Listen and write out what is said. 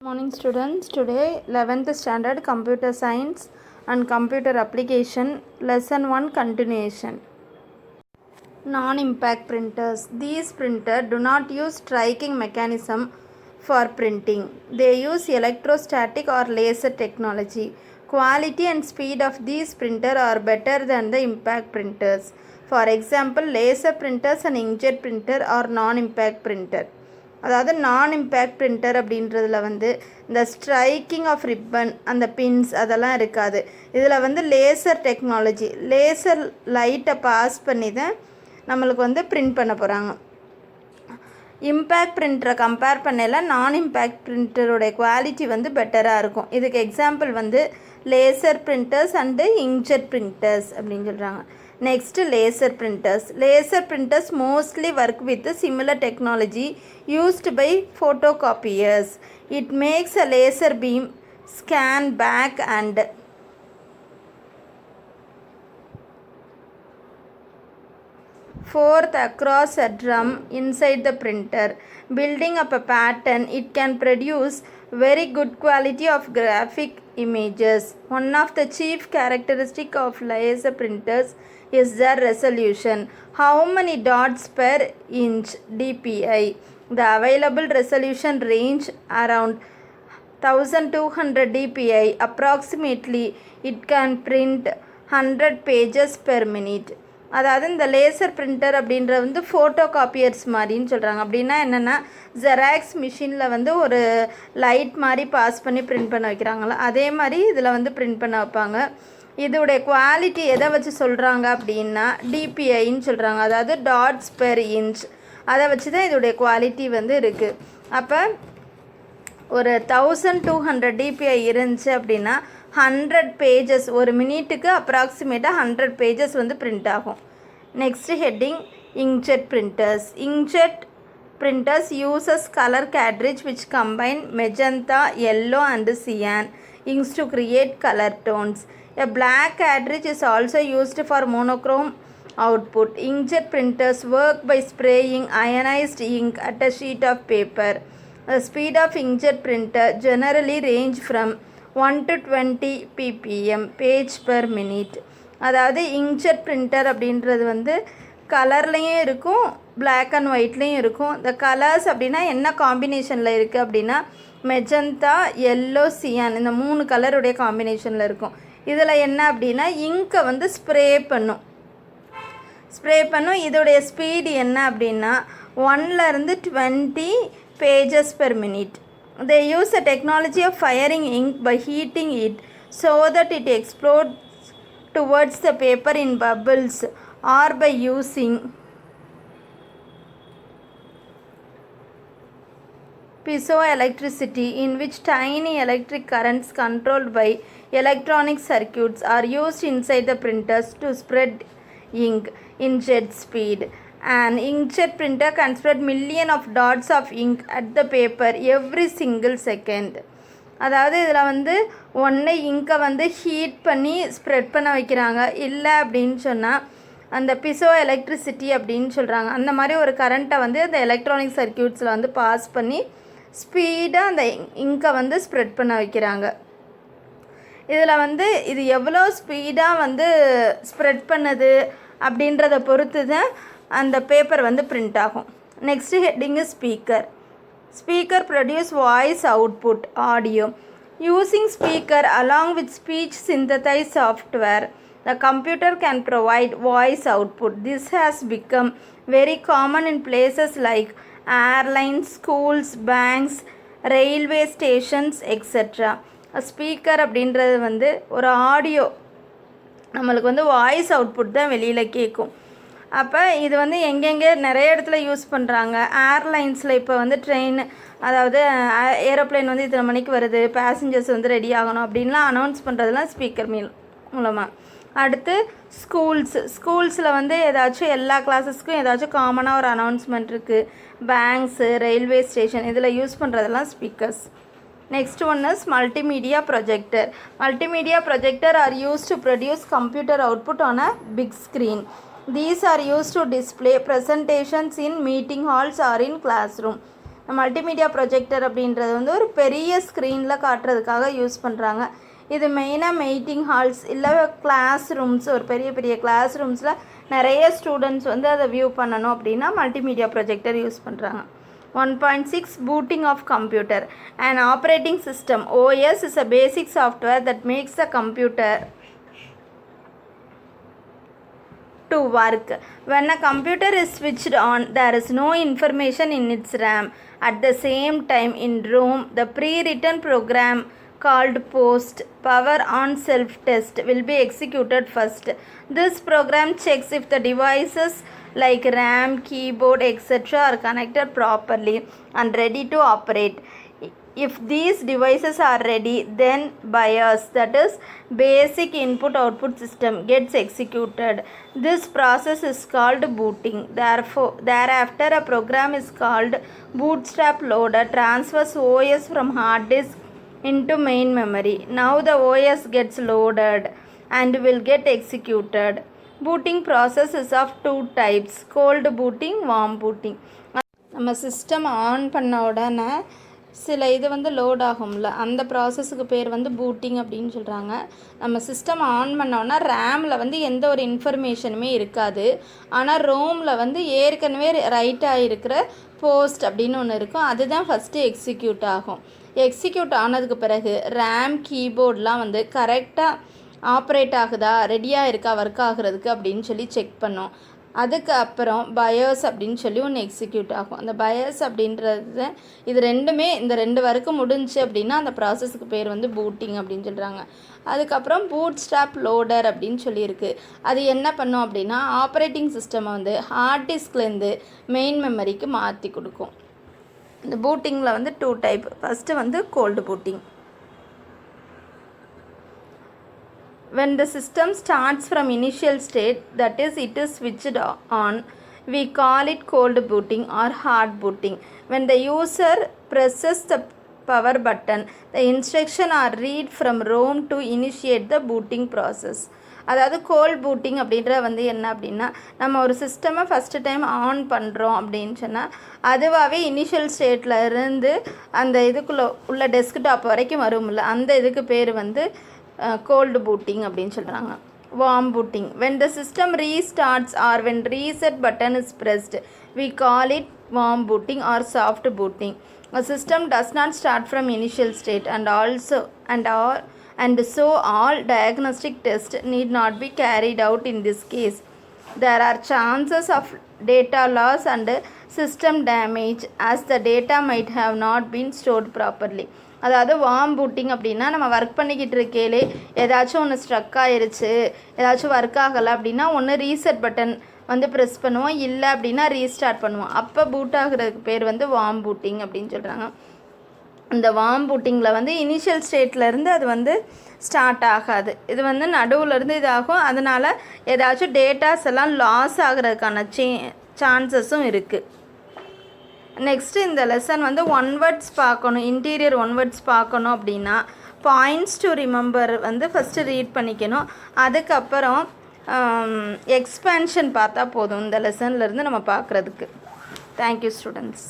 Morning students, today 11th standard computer science and computer application lesson 1 continuation. Non-impact printers. These printers do not use striking mechanism for printing. They use electrostatic or laser technology. Quality and speed of these printers are better than the impact printers. For example, laser printers and inkjet printer are non-impact printer. அதாவது நான் impact printer அப்படின்றதுல வந்து இந்த striking of ribbon அந்த pins அதெல்லாம் இருக்காது. இதில் வந்து லேசர் டெக்னாலஜி, லேசர் லைட்டை பாஸ் பண்ணி தான் நம்மளுக்கு வந்து பிரிண்ட் பண்ண போகிறாங்க. இம்பேக்ட் பிரிண்டரை கம்பேர் பண்ணல நான் இம்பேக்ட் பிரிண்டருடைய குவாலிட்டி வந்து பெட்டராக இருக்கும். இதுக்கு எக்ஸாம்பிள் வந்து laser printers and inkjet printers அப்படின்னு சொல்கிறாங்க. Next, laser printers. Laser printers mostly work with similar technology used by photocopiers. It makes a laser beam scan back and forth across a drum inside the printer. Building up a pattern, it can produce very good quality of graphic images. One of the chief characteristics of laser printers is their resolution. How many dots per inch dpi? The available resolution range around 1200 dpi. Approximately, it can print 100 pages per minute. அதாவது இந்த laser printer அப்படின்றது வந்து photo காப்பியர்ஸ் மாதிரின்னு சொல்கிறாங்க. அப்படின்னா என்னென்னா xerox மிஷினில் வந்து ஒரு லைட் மாதிரி பாஸ் பண்ணி பிரிண்ட் பண்ண வைக்கிறாங்களா, அதே மாதிரி இதில் வந்து பிரிண்ட் பண்ண வைப்பாங்க. இதோடைய குவாலிட்டி எதை வச்சு சொல்கிறாங்க அப்படின்னா டிபிஐன்னு சொல்கிறாங்க, அதாவது டாட்ஸ் பெர் இன்ச். அதை வச்சு தான் இதோடைய குவாலிட்டி வந்து இருக்குது. அப்போ ஒரு 1200 டிபிஐ இருந்துச்சு அப்படின்னா 100 பேஜஸ் ஒரு மினிட்டுக்கு அப்ராக்சிமேட்டாக 100 பேஜஸ் வந்து பிரிண்ட் ஆகும். Next heading inkjet printers. Inkjet printers uses color cartridge which combine magenta, yellow and cyan inks to create color tones. A black cartridge is also used for monochrome output. Inkjet printers work by spraying ionized ink at a sheet of paper. The speed of inkjet printer generally range from 1 to 20 ppm page per minute. அதாவது inkjet printer அப்படின்றது வந்து கலர்லேயும் இருக்கும், black and ஒயிட்லேயும் இருக்கும். இந்த colours அப்படின்னா என்ன காம்பினேஷனில் இருக்குது அப்படின்னா மெஜந்தா, எல்லோ, சியான் இந்த 3 கலருடைய காம்பினேஷனில் இருக்கும். இதில் என்ன அப்படின்னா இங்கை வந்து ஸ்ப்ரே பண்ணும். இதோடைய ஸ்பீடு என்ன அப்படின்னா 1லேருந்து 20 pages per minute. They use a technology of firing ink by heating it so that it explodes towards the paper in bubbles or by using piezoelectricity in which tiny electric currents controlled by electronic circuits are used inside the printers to spread ink in jet speed. An inkjet printer can spread millions of dots of ink at the paper every single second. அதாவது இதில் வந்து ஒன்று இங்கை வந்து heat பண்ணி spread பண்ண வைக்கிறாங்க, இல்லை அப்படின்னு சொன்னால் அந்த பிசோ எலக்ட்ரிசிட்டி அப்படின்னு சொல்கிறாங்க. அந்த மாதிரி ஒரு கரண்ட்டை வந்து அந்த எலக்ட்ரானிக் சர்க்கியூட்ஸில் வந்து பாஸ் பண்ணி ஸ்பீடாக அந்த இங்கை வந்து ஸ்ப்ரெட் பண்ண வைக்கிறாங்க. இதில் வந்து இது எவ்வளோ ஸ்பீடாக வந்து ஸ்ப்ரெட் பண்ணுது அப்படின்றத பொறுத்து தான் அந்த பேப்பர் வந்து பிரிண்ட் ஆகும். Next heading speaker. Speaker produce voice output audio. Using speaker along with speech synthesized software, the computer can provide voice output. This has become very common in places like airlines, schools, banks, railway stations, etc. Speaker அப்படின்றது வந்து ஒரு audio, நம்மளுக்கு வந்து voice output தான் வெளியில் கேட்கும். அப்போ இது வந்து எங்கெங்கே நிறைய இடத்துல யூஸ் பண்ணுறாங்க. ஏர்லைன்ஸில் இப்போ வந்து ட்ரெயின், அதாவது ஏரோப்ளைன் வந்து இத்தனை மணிக்கு வருது, பேசஞ்சர்ஸ் வந்து ரெடி ஆகணும் அப்படின்லாம் அனௌன்ஸ் பண்ணுறதுலாம் ஸ்பீக்கர் மூலமாக. அடுத்து ஸ்கூல்ஸில் வந்து ஏதாச்சும் எல்லா கிளாஸஸ்க்கும் ஏதாச்சும் காமனாக ஒரு அனௌன்ஸ்மெண்ட் இருக்குது. பேங்க்ஸு, ரயில்வே ஸ்டேஷன் இதில் யூஸ் பண்ணுறதெல்லாம் speakers. Next one is multimedia projector. Multimedia projector are use to produce computer output on a big screen. These are used to display presentations in meeting halls or in classroom. Multimedia projector அப்படின்றது வந்து ஒரு பெரிய ஸ்க்ரீனில் காட்டுறதுக்காக use பண்ணுறாங்க. இது மெயினாக meeting halls இல்லை கிளாஸ் ரூம்ஸ், ஒரு பெரிய பெரிய கிளாஸ் ரூம்ஸில் நிறைய ஸ்டூடெண்ட்ஸ் வந்து அதை வியூ பண்ணணும் அப்படின்னா மல்டிமீடியா ப்ரொஜெக்டர் யூஸ் பண்ணுறாங்க. 1.6 Booting of computer. An operating system OS is a basic software that makes the computer to work. When a computer is switched on, there is no information in its RAM. At the same time, in ROM, the pre-written program called post power on self test will be executed first. This program checks if the devices like RAM, keyboard, etc. are connected properly and ready to operate. If these devices are ready, then BIOS, that is basic input output system, gets executed. This process is called booting. Thereafter a program is called bootstrap loader transfers OS from hard disk into main memory. Now the OS gets loaded and will get executed. Booting process is of two types, cold booting, warm booting. நம்ம system on பண்ண உடனே சில இது வந்து load ஆகும்ல, அந்த ப்ராசஸுக்கு பேர் வந்து பூட்டிங் அப்படின்னு சொல்கிறாங்க. நம்ம சிஸ்டம் ஆன் பண்ணோன்னா ரேமில் வந்து எந்த ஒரு இன்ஃபர்மேஷனுமே இருக்காது. ஆனால் ரோமில் வந்து ஏற்கனவே ரைட் ஆகிருக்கிற போஸ்ட் அப்படின்னு ஒன்று இருக்கும், அதுதான் ஃபஸ்ட்டு எக்ஸிக்யூட் ஆகும். எக்ஸிக்யூட் ஆனதுக்கு பிறகு ரேம், கீபோர்ட்லாம் வந்து கரெக்டாக ஆப்ரேட் ஆகுதா, ரெடியாக இருக்கா ஒர்க் ஆகுறதுக்கு அப்படின்னு சொல்லி செக் பண்ணோம். அதுக்கு அப்புறம் பயோஸ் அப்படின்னு சொல்லி ஒன்று எக்ஸிக்யூட் ஆகும். அந்த பயோஸ் அப்படின்றது இது ரெண்டுமே இந்த 2 வரைக்கும் முடிஞ்சு அப்படின்னா அந்த ப்ராசஸுக்கு பேர் வந்து பூட்டிங் அப்படின்னு சொல்கிறாங்க. அதுக்கப்புறம் பூட்ஸ்ட்ராப் லோடர் அப்படின்னு சொல்லியிருக்கு. அது என்ன பண்ணும் அப்படின்னா ஆப்ரேட்டிங் சிஸ்டமை வந்து ஹார்ட் டிஸ்க்லேருந்து மெயின் மெமரிக்கு மாற்றி கொடுக்கும். இந்த பூட்டிங்கில் வந்து 2 டைப். ஃபஸ்ட்டு வந்து cold booting. When the system starts from initial state, that is it is switched on, we call it cold booting or hard booting. When the user presses the power button, the instruction are read from ROM to initiate the booting process. அதாவது gold booting அப்படின்ற வந்து என்ன அப்படின்னா, நம்ம ஒரு சிஸ்டமை first time on பண்ணுறோம் அப்படின்னு சொன்னால் அதுவாகவே இனிஷியல் ஸ்டேட்டில் இருந்து அந்த இதுக்குள்ளே உள்ள டெஸ்க்டாப் வரைக்கும் வரும்ல, அந்த இதுக்கு பேர் வந்து cold booting அப்படின்னு சொல்கிறாங்க. warm booting. When the system restarts or when reset button is pressed, we call it warm booting or soft booting. A system does not start from initial state and so all diagnostic tests need not be carried out in this case. There are chances of data loss and system damage as the data might have not been stored properly. அதாவது warm booting அப்படின்னா நம்ம work பண்ணிக்கிட்டு இருக்கையிலே ஏதாச்சும் ஒன்று struck ஆயிருச்சு, ஏதாச்சும் work ஆகலை அப்படின்னா ஒன்று ரீசெட் பட்டன் வந்து ப்ரெஸ் பண்ணுவோம், இல்லை அப்படின்னா ரீஸ்டார்ட் பண்ணுவோம். அப்போ பூட் ஆகுறதுக்கு பேர் வந்து வார்ம் பூட்டிங் அப்படின்னு சொல்கிறாங்க. இந்த வார்ம் பூட்டிங்கில் வந்து இனிஷியல் ஸ்டேட்லேருந்து அது வந்து ஸ்டார்ட் ஆகாது, இது வந்து நடுவுலேருந்து இதாகும். அதனால் ஏதாச்சும் டேட்டாஸ் எல்லாம் லாஸ் ஆகிறதுக்கான சான்சஸும் இருக்குது. நெக்ஸ்ட்டு இந்த லெசன் வந்து 1 வேர்ட்ஸ் பார்க்கணும், இன்டீரியர் 1 வேர்ட்ஸ் பார்க்கணும் அப்படின்னா பாயிண்ட்ஸ் டு ரிமெம்பர் வந்து ஃபஸ்ட்டு ரீட் பண்ணிக்கணும். அதுக்கப்புறம் எக்ஸ்பேன்ஷன் பார்த்தா போதும் இந்த லெசன்லேருந்து நம்ம பார்க்குறதுக்கு. Thank you students.